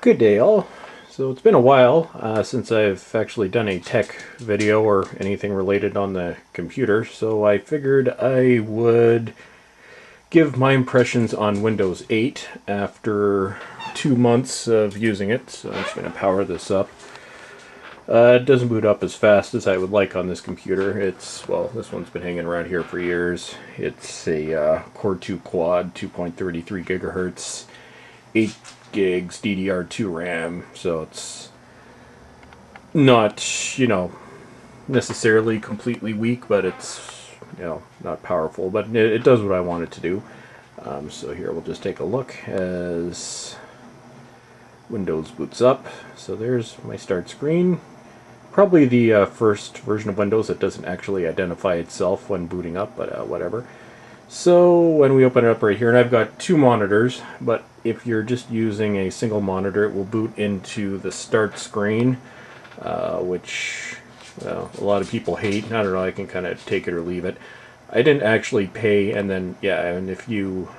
Good day, all. So it's been a while since I've actually done a tech video or anything related on the computer, so I figured I would give my impressions on Windows 8 after 2 months of using it. So I'm just going to power this up. It doesn't boot up as fast as I would like on this computer. Well, this one's been hanging around here for years. It's a Core 2 Quad, 2.33 gigahertz, 8 gigs DDR2 RAM, so it's not, necessarily completely weak, but it's, not powerful, but it does what I want it to do. So here we'll just take a look as Windows boots up. So there's my start screen. Probably the first version of Windows that doesn't actually identify itself when booting up, but whatever. So when we open it up right here, and I've got two monitors, but if you're just using a single monitor, it will boot into the start screen, which, well, a lot of people hate. I don't know, I can kind of take it or leave it. I didn't actually pay, and then, yeah, and if you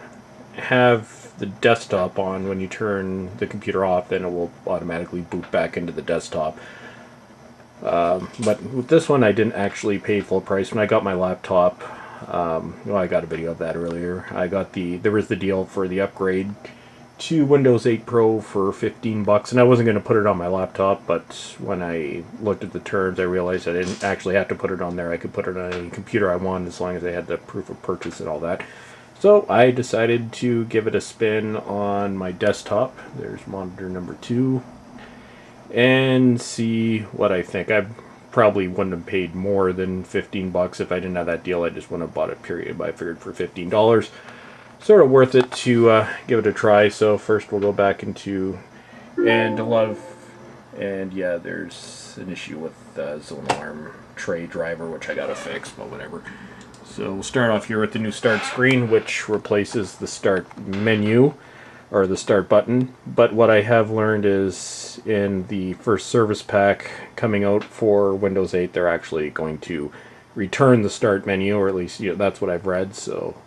have the desktop on when you turn the computer off, then it will automatically boot back into the desktop. But with this one, I didn't actually pay full price. When I got my laptop, I got a video of that earlier. There was the deal for the upgrade to Windows 8 Pro for $15, and I wasn't going to put it on my laptop, but when I looked at the terms, I realized I didn't actually have to put it on there. I could put it on any computer I wanted as long as I had the proof of purchase and all that. So I decided to give it a spin on my desktop. There's monitor number 2. And see what I think. I probably wouldn't have paid more than $15 if I didn't have that deal. I just wouldn't have bought it, period. But I figured for $15, sort of worth it to give it a try. So first we'll go back into, and yeah, there's an issue with Zone Alarm tray driver, which I gotta fix, but whatever. So we'll start off here with the new start screen, which replaces the start menu, or the start button. But what I have learned is in the first service pack coming out for Windows 8, they're actually going to return the start menu, or at least that's what I've read. So,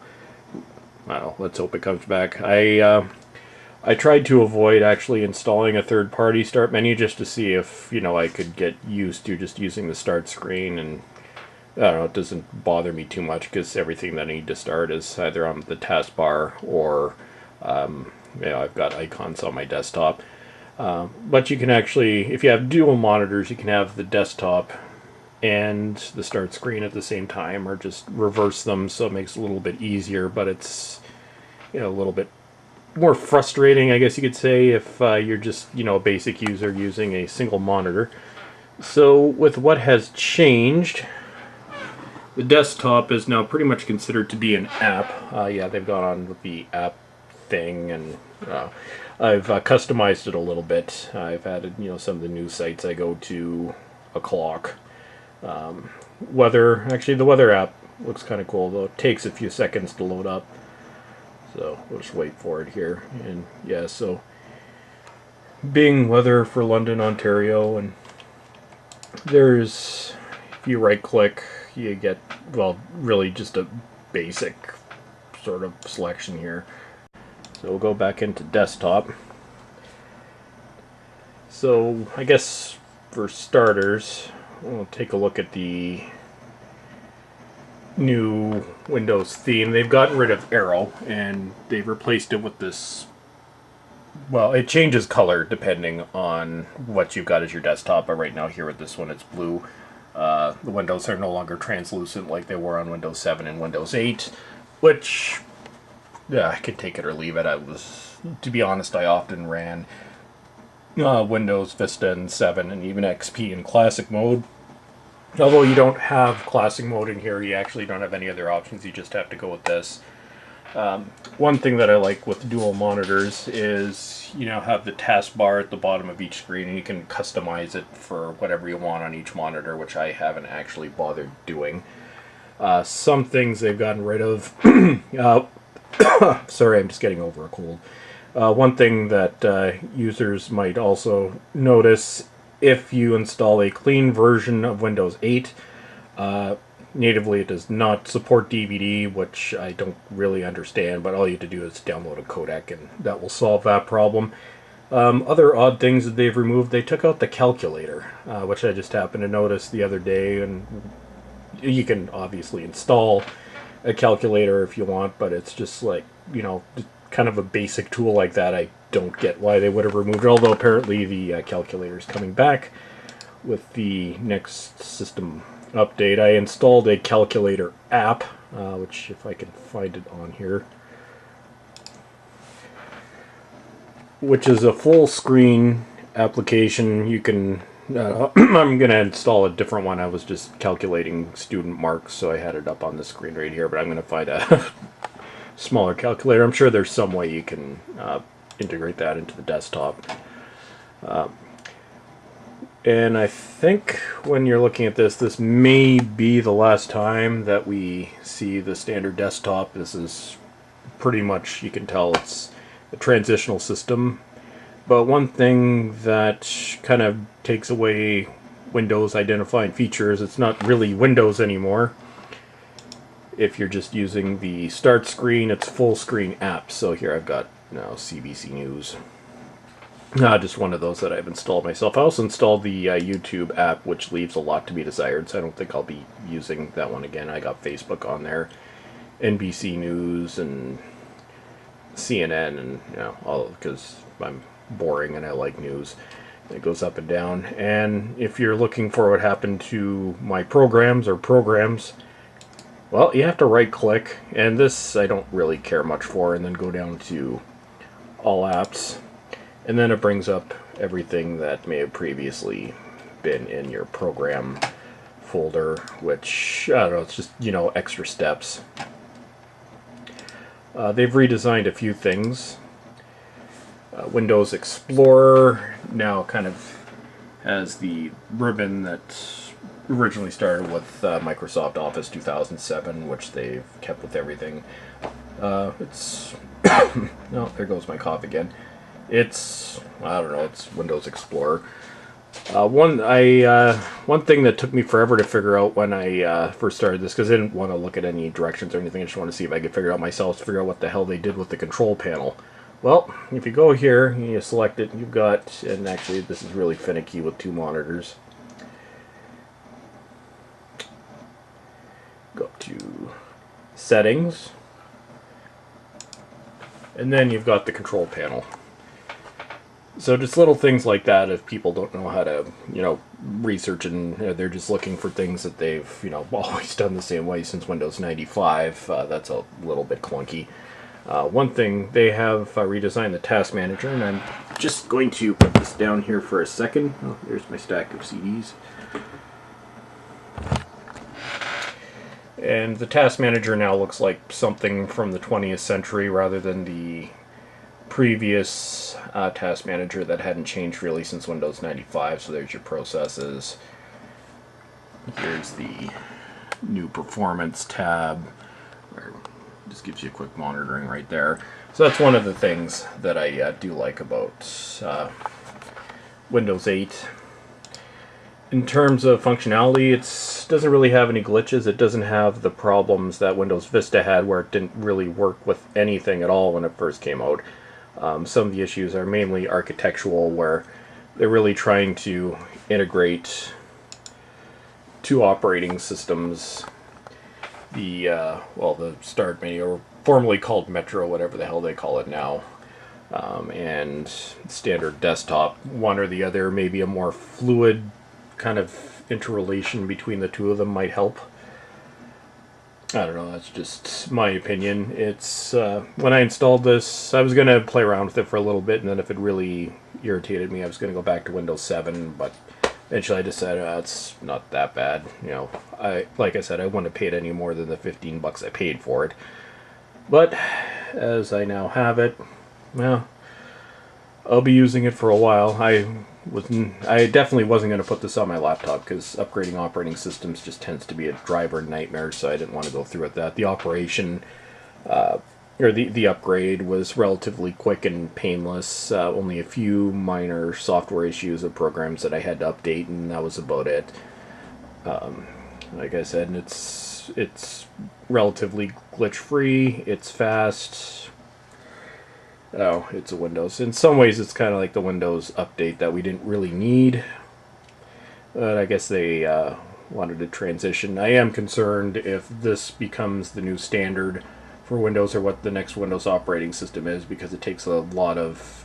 well, let's hope it comes back. I tried to avoid actually installing a third-party start menu just to see if I could get used to just using the start screen, and I don't know, it doesn't bother me too much because everything that I need to start is either on the taskbar or I've got icons on my desktop. But you can actually, if you have dual monitors, you can have the desktop and the start screen at the same time, or just reverse them, so it makes it a little bit easier, but it's a little bit more frustrating, I guess you could say, if you're just a basic user using a single monitor. So with what has changed, the desktop is now pretty much considered to be an app. Yeah, they've gone on with the app thing, and I've customized it a little bit. I've added some of the news sites I go to, a clock, weather. Actually, the weather app looks kind of cool, though it takes a few seconds to load up, so we'll just wait for it here. And yeah, so Bing weather for London, Ontario, and there's, if you right click, you get, well, really just a basic sort of selection here. So we'll go back into desktop. So I guess for starters, we'll take a look at the new Windows theme. They've gotten rid of Arrow and they've replaced it with this, well, it changes color depending on what you've got as your desktop, but right now here with this one it's blue. The windows are no longer translucent like they were on Windows 7 and Windows 8, which, yeah, I could take it or leave it. To be honest, I often ran Windows Vista and 7 and even XP in classic mode. Although you don't have classic mode in here, you actually don't have any other options, you just have to go with this. One thing that I like with dual monitors is, have the taskbar at the bottom of each screen, and you can customize it for whatever you want on each monitor, which I haven't actually bothered doing. Some things they've gotten rid of. Sorry, I'm just getting over a cold. One thing that users might also notice, if you install a clean version of Windows 8, natively it does not support DVD, which I don't really understand, but all you have to do is download a codec and that will solve that problem. Other odd things that they've removed, they took out the calculator, which I just happened to notice the other day. And you can obviously install a calculator if you want, but it's just like, kind of a basic tool like that. I don't get why they would have removed it, although apparently the calculator is coming back with the next system update. I installed a calculator app, which if I can find it on here, which is a full screen application. You can I'm going to install a different one. I was just calculating student marks, so I had it up on the screen right here, but I'm going to find a smaller calculator. I'm sure there's some way you can integrate that into the desktop. And I think when you're looking at this, this may be the last time that we see the standard desktop. This is pretty much, you can tell it's a transitional system. But one thing that kind of takes away Windows identifying features, it's not really Windows anymore. If you're just using the start screen, it's full screen apps. So here I've got now CBC News. Just one of those that I've installed myself. I also installed the YouTube app, which leaves a lot to be desired, so I don't think I'll be using that one again. I got Facebook on there, NBC News, and CNN, and all, because I'm boring and I like news. It goes up and down. And if you're looking for what happened to my programs, well, you have to right click, and this I don't really care much for, and then go down to all apps, and then it brings up everything that may have previously been in your program folder, which, I don't know, it's just, extra steps. They've redesigned a few things. Windows Explorer now kind of has the ribbon that originally started with Microsoft Office 2007, which they've kept with everything. It's no, there goes my cough again. It's, I don't know, it's Windows Explorer. One thing that took me forever to figure out when I first started this, because I didn't want to look at any directions or anything, I just wanted to see if I could figure out myself, figure out what the hell they did with the control panel. Well, if you go here and you select it, you've got, and actually this is really finicky with two monitors. Go up to Settings, and then you've got the control panel. So just little things like that, if people don't know how to, research, and they're just looking for things that they've, always done the same way since Windows 95, that's a little bit clunky. One thing, they have redesigned the task manager, and I'm just going to put this down here for a second. Oh, there's my stack of CDs. And the task manager now looks like something from the 20th century rather than the previous task manager that hadn't changed really since Windows 95. So there's your processes. Here's the new performance tab, where it just gives you a quick monitoring right there. So that's one of the things that I do like about Windows 8. In terms of functionality, it doesn't really have any glitches. It doesn't have the problems that Windows Vista had, where it didn't really work with anything at all when it first came out. Some of the issues are mainly architectural, where they're really trying to integrate two operating systems. The Start menu, or formerly called Metro, whatever the hell they call it now, and standard desktop, one or the other, maybe a more fluid kind of interrelation between the two of them might help. I don't know, that's just my opinion. It's when I installed this, I was going to play around with it for a little bit, and then if it really irritated me, I was going to go back to Windows 7, but eventually I decided it's not that bad. Like I said, I wouldn't have paid any more than the $15 I paid for it. But as I now have it, well, I'll be using it for a while. I definitely wasn't going to put this on my laptop, because upgrading operating systems just tends to be a driver nightmare, so I didn't want to go through with that. The operation, or the upgrade was relatively quick and painless. Only a few minor software issues of programs that I had to update, and that was about it. Like I said, it's relatively glitch-free, it's fast. Oh, it's a Windows. In some ways, it's kind of like the Windows update that we didn't really need. But I guess they wanted to transition. I am concerned if this becomes the new standard for Windows or what the next Windows operating system is, because it takes a lot of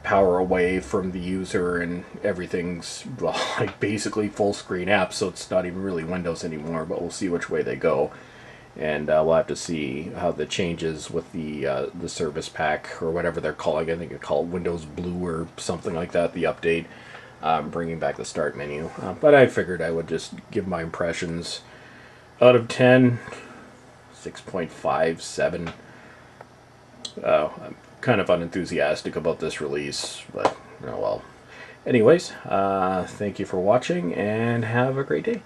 power away from the user and everything's, well, like basically full screen apps, so it's not even really Windows anymore. But we'll see which way they go, and we'll have to see how the changes with the service pack or whatever they're calling. I think it's called Windows Blue or something like that. The update, bringing back the start menu. But I figured I would just give my impressions. Out of 10, 6.57. I'm kind of unenthusiastic about this release, but oh well. Anyways, thank you for watching and have a great day.